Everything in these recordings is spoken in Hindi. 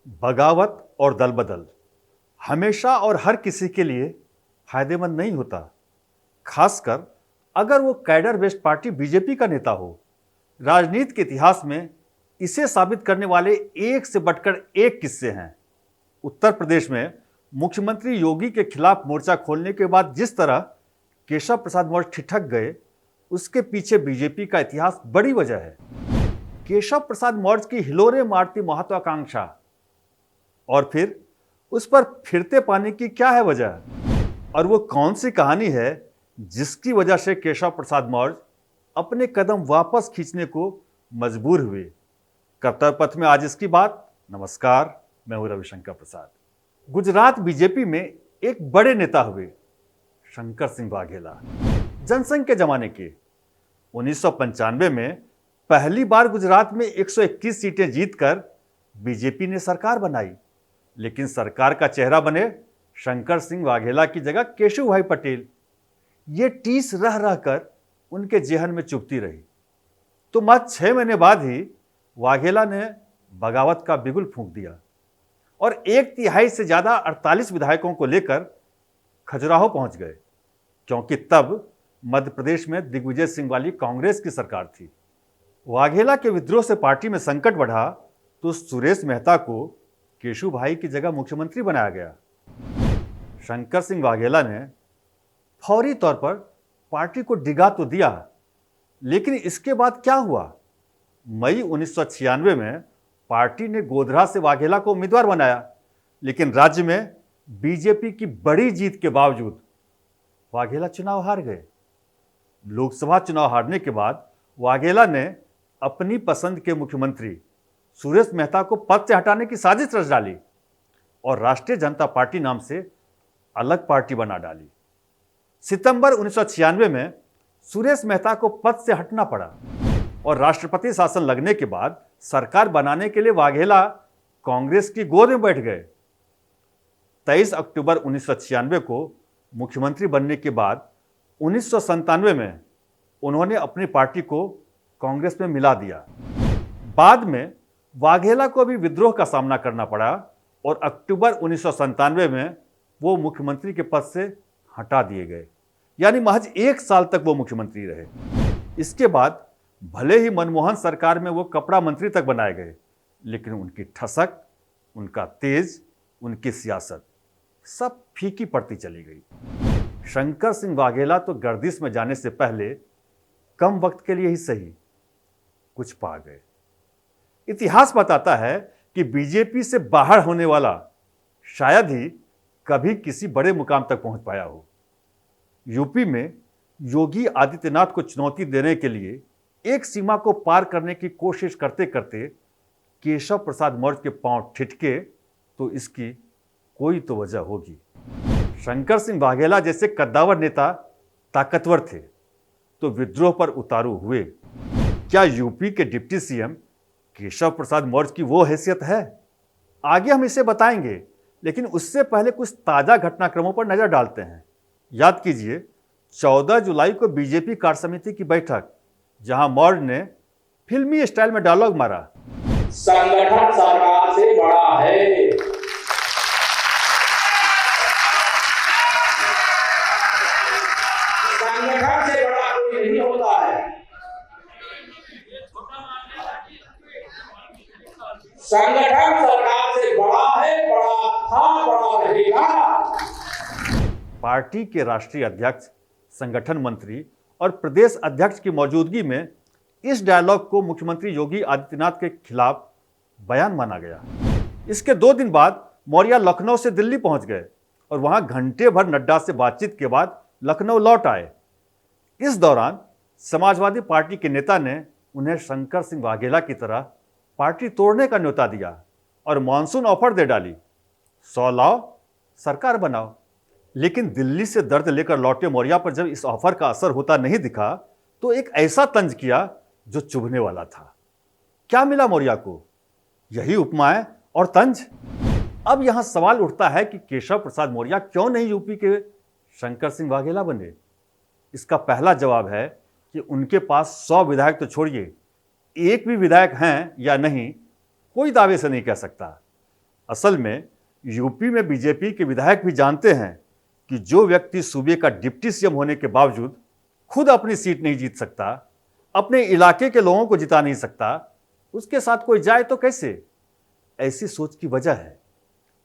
बगावत और दल बदल हमेशा और हर किसी के लिए फायदेमंद नहीं होता, खासकर अगर वो कैडर बेस्ड पार्टी बीजेपी का नेता हो। राजनीति के इतिहास में इसे साबित करने वाले एक से बढ़कर एक किस्से हैं। उत्तर प्रदेश में मुख्यमंत्री योगी के खिलाफ मोर्चा खोलने के बाद जिस तरह केशव प्रसाद मौर्य ठिठक गए, उसके पीछे बीजेपी का इतिहास बड़ी वजह है। केशव प्रसाद मौर्य की हिलोरे मारती महत्वाकांक्षा और फिर उस पर फिरते पाने की क्या है वजह, और वो कौन सी कहानी है जिसकी वजह से केशव प्रसाद मौर्य अपने कदम वापस खींचने को मजबूर हुए। कर्तव्य पथ में आज इसकी बात। नमस्कार, मैं हूं रविशंकर प्रसाद। गुजरात बीजेपी में एक बड़े नेता हुए शंकर सिंह वाघेला, जनसंघ के जमाने के। 1995 में पहली बार गुजरात में 121 सीटें जीतकर बीजेपी ने सरकार बनाई, लेकिन सरकार का चेहरा बने शंकर सिंह वाघेला की जगह केशु भाई पटेल। ये टीस रह रहकर उनके जेहन में चुभती रही। तो मात्र 6 महीने बाद ही वाघेला ने बगावत का बिगुल फूंक दिया और 1/3 से ज्यादा 48 विधायकों को लेकर खजुराहो पहुंच गए, क्योंकि तब मध्य प्रदेश में दिग्विजय सिंह वाली कांग्रेस की सरकार थी। वाघेला के विद्रोह से पार्टी में संकट बढ़ा तो सुरेश मेहता को केशु भाई की जगह मुख्यमंत्री बनाया गया। शंकर सिंह वाघेला ने फौरी तौर पर पार्टी को डिगा तो दिया, लेकिन इसके बाद क्या हुआ? मई 1996 में पार्टी ने गोधरा से वाघेला को उम्मीदवार बनाया, लेकिन राज्य में बीजेपी की बड़ी जीत के बावजूद वाघेला चुनाव हार गए। लोकसभा चुनाव हारने के बाद वाघेला ने अपनी पसंद के मुख्यमंत्री सुरेश मेहता को पद से हटाने की साजिश रच डाली और राष्ट्रीय जनता पार्टी नाम से अलग पार्टी बना डाली। सितंबर 1996 में सुरेश मेहता को पद से हटना पड़ा और राष्ट्रपति शासन लगने के बाद सरकार बनाने के लिए वाघेला कांग्रेस की गोद में बैठ गए। 23 अक्टूबर 1996 को मुख्यमंत्री बनने के बाद 1997 में उन्होंने अपनी पार्टी को कांग्रेस में मिला दिया। बाद में वाघेला को भी विद्रोह का सामना करना पड़ा और अक्टूबर 1997 में वो मुख्यमंत्री के पद से हटा दिए गए, यानी महज 1 साल तक वो मुख्यमंत्री रहे। इसके बाद भले ही मनमोहन सरकार में वो कपड़ा मंत्री तक बनाए गए, लेकिन उनकी ठसक, उनका तेज, उनकी सियासत सब फीकी पड़ती चली गई। शंकर सिंह वाघेला तो गर्दिश में जाने से पहले कम वक्त के लिए ही सही कुछ पा गए। इतिहास बताता है कि बीजेपी से बाहर होने वाला शायद ही कभी किसी बड़े मुकाम तक पहुंच पाया हो। यूपी में योगी आदित्यनाथ को चुनौती देने के लिए एक सीमा को पार करने की कोशिश करते करते केशव प्रसाद मौर्य के पांव ठिठके तो इसकी कोई तो वजह होगी। शंकर सिंह वाघेला जैसे कद्दावर नेता ताकतवर थे तो विद्रोह पर उतारू हुए। क्या यूपी के डिप्टी सीएम केशव प्रसाद मौर्य की वो हैसियत है? आगे हम इसे बताएंगे, लेकिन उससे पहले कुछ ताजा घटनाक्रमों पर नजर डालते हैं। याद कीजिए 14 जुलाई को बीजेपी कार्य समिति की बैठक, जहां मौर्य ने फिल्मी स्टाइल में डायलॉग मारा, संगठन सरकार से बड़ा है। संगठन से बड़ा कोई नहीं होता है। संगठन सरकार से बड़ा है, बड़ा था, बड़ा रहेगा। पार्टी के राष्ट्रीय अध्यक्ष, संगठन मंत्री और प्रदेश अध्यक्ष की मौजूदगी में इस डायलॉग को मुख्यमंत्री योगी आदित्यनाथ के खिलाफ बयान माना गया। इसके 2 दिन बाद मौर्य लखनऊ से दिल्ली पहुंच गए और वहां घंटे भर नड्डा से बातचीत के बाद लखनऊ लौट आए। इस दौरान समाजवादी पार्टी के नेता ने उन्हें शंकर सिंह वाघेला की तरह पार्टी तोड़ने का न्योता दिया और मॉनसून ऑफर दे डाली, 100 लाओ, सरकार बनाओ। लेकिन दिल्ली से दर्द लेकर लौटे मौर्य पर जब इस ऑफर का असर होता नहीं दिखा तो एक ऐसा तंज किया जो चुभने वाला था। क्या मिला मौर्य को? यही उपमाएं और तंज। अब यहां सवाल उठता है कि केशव प्रसाद मौर्य क्यों नहीं यूपी के शंकर सिंह वाघेला बने? इसका पहला जवाब है कि उनके पास 100 विधायक तो छोड़िए, एक भी विधायक हैं या नहीं कोई दावे से नहीं कह सकता। असल में यूपी में बीजेपी के विधायक भी जानते हैं कि जो व्यक्ति सूबे का डिप्टी सीएम होने के बावजूद खुद अपनी सीट नहीं जीत सकता, अपने इलाके के लोगों को जिता नहीं सकता, उसके साथ कोई जाए तो कैसे? ऐसी सोच की वजह है।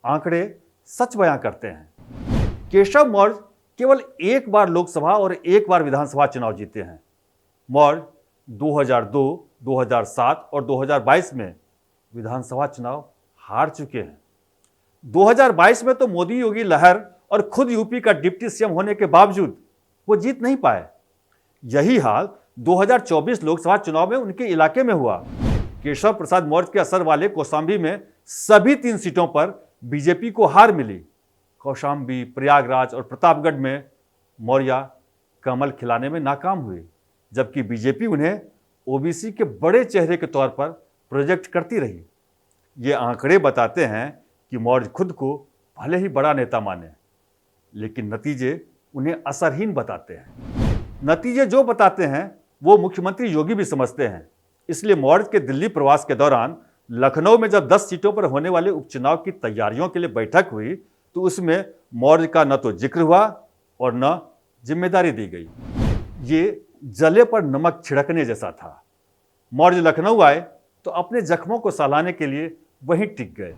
आंकड़े सच बयां करते हैं। केशव मौर्य केवल एक बार लोकसभा और एक बार विधानसभा चुनाव जीते हैं। मौर्य 2002, 2007 और 2022 में विधानसभा चुनाव हार चुके हैं। 2022 में तो मोदी योगी लहर और खुद यूपी का डिप्टी सीएम होने के बावजूद वो जीत नहीं पाए। यही हाल 2024 लोकसभा चुनाव में उनके इलाके में हुआ। केशव प्रसाद मौर्य के असर वाले कौशाम्बी में सभी 3 सीटों पर बीजेपी को हार मिली। कौशाम्बी, प्रयागराज और प्रतापगढ़ में मौर्य कमल खिलाने में नाकाम हुए, जबकि बीजेपी उन्हें ओबीसी के बड़े चेहरे के तौर पर प्रोजेक्ट करती रही। ये आंकड़े बताते हैं कि मौर्य खुद को भले ही बड़ा नेता माने, लेकिन नतीजे उन्हें असरहीन बताते हैं। नतीजे जो बताते हैं वो मुख्यमंत्री योगी भी समझते हैं। इसलिए मौर्य के दिल्ली प्रवास के दौरान लखनऊ में जब 10 सीटों पर होने वाले उपचुनाव की तैयारियों के लिए बैठक हुई तो उसमें मौर्य का न तो जिक्र हुआ और न जिम्मेदारी दी गई। ये जले पर नमक छिड़कने जैसा था। मौर्य लखनऊ आए तो अपने जख्मों को सहलाने के लिए वहीं टिक गए।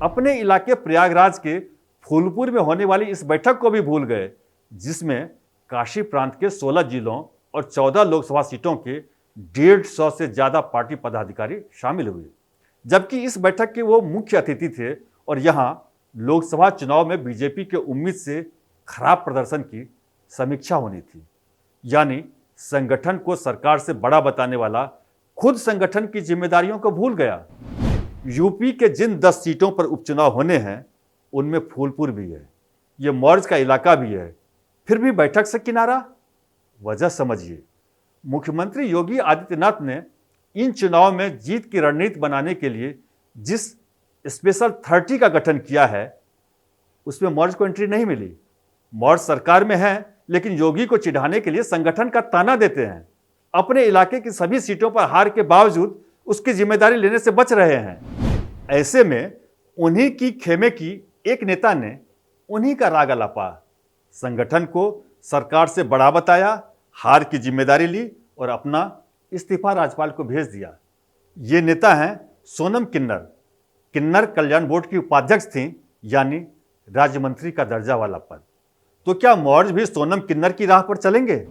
अपने इलाके प्रयागराज के फूलपुर में होने वाली इस बैठक को भी भूल गए, जिसमें काशी प्रांत के 16 जिलों और 14 लोकसभा सीटों के 150 से ज्यादा पार्टी पदाधिकारी शामिल हुए। जबकि इस बैठक के वो मुख्य अतिथि थे और यहाँ लोकसभा चुनाव में बीजेपी के उम्मीद से खराब प्रदर्शन की समीक्षा होनी थी। यानी संगठन को सरकार से बड़ा बताने वाला खुद संगठन की जिम्मेदारियों को भूल गया। यूपी के जिन 10 सीटों पर उपचुनाव होने हैं उनमें फूलपुर भी है, ये मौर्य का इलाका भी है, फिर भी बैठक से किनारा। वजह समझिए। मुख्यमंत्री योगी आदित्यनाथ ने इन चुनाव में जीत की रणनीति बनाने के लिए जिस स्पेशल 30 का गठन किया है उसमें मौर्य को एंट्री नहीं मिली। मौर्य सरकार में है लेकिन योगी को चिढ़ाने के लिए संगठन का ताना देते हैं। अपने इलाके की सभी सीटों पर हार के बावजूद उसकी जिम्मेदारी लेने से बच रहे हैं। ऐसे में उन्हीं की खेमे की एक नेता ने उन्हीं का राग अलापा, संगठन को सरकार से बड़ा बताया, हार की जिम्मेदारी ली और अपना इस्तीफा राज्यपाल को भेज दिया। ये नेता हैं सोनम किन्नर। किन्नर कल्याण बोर्ड की उपाध्यक्ष थीं, यानी राज्य मंत्री का दर्जा वाला पद। तो क्या मौर्य भी सोनम किन्नर की राह पर चलेंगे?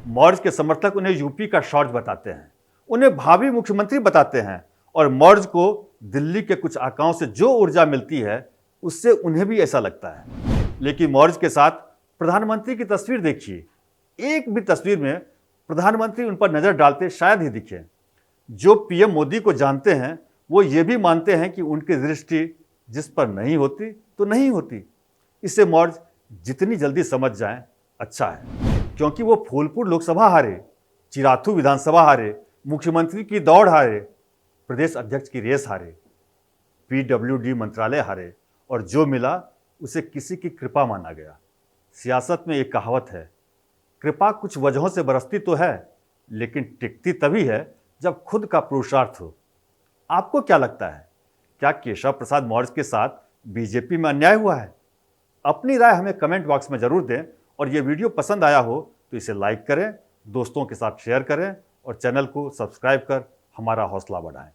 मौर्य के समर्थक उन्हें यूपी का शौर्य बताते हैं, उन्हें भावी मुख्यमंत्री बताते हैं और मौर्य को दिल्ली के कुछ आकाओं से जो ऊर्जा मिलती है उससे उन्हें भी ऐसा लगता है। लेकिन मौर्य के साथ प्रधानमंत्री की तस्वीर देखिए, एक भी तस्वीर में प्रधानमंत्री उन पर नजर डालते शायद ही दिखे। जो पीएम मोदी को जानते हैं वो ये भी मानते हैं कि उनकी दृष्टि जिस पर नहीं होती तो नहीं होती। इसे मौर्य जितनी जल्दी समझ जाएं अच्छा है, क्योंकि वो फूलपुर लोकसभा हारे, चिराथू विधानसभा हारे, मुख्यमंत्री की दौड़ हारे, प्रदेश अध्यक्ष की रेस हारे, पीडब्ल्यूडी मंत्रालय हारे और जो मिला उसे किसी की कृपा माना गया। सियासत में एक कहावत है, कृपा कुछ वजहों से बरसती तो है लेकिन टिकती तभी है जब खुद का पुरुषार्थ हो। आपको क्या लगता है, क्या केशव प्रसाद मौर्य के साथ बीजेपी में अन्याय हुआ है? अपनी राय हमें कमेंट बॉक्स में जरूर दें और ये वीडियो पसंद आया हो तो इसे लाइक करें, दोस्तों के साथ शेयर करें और चैनल को सब्सक्राइब कर हमारा हौसला बढ़ाएं।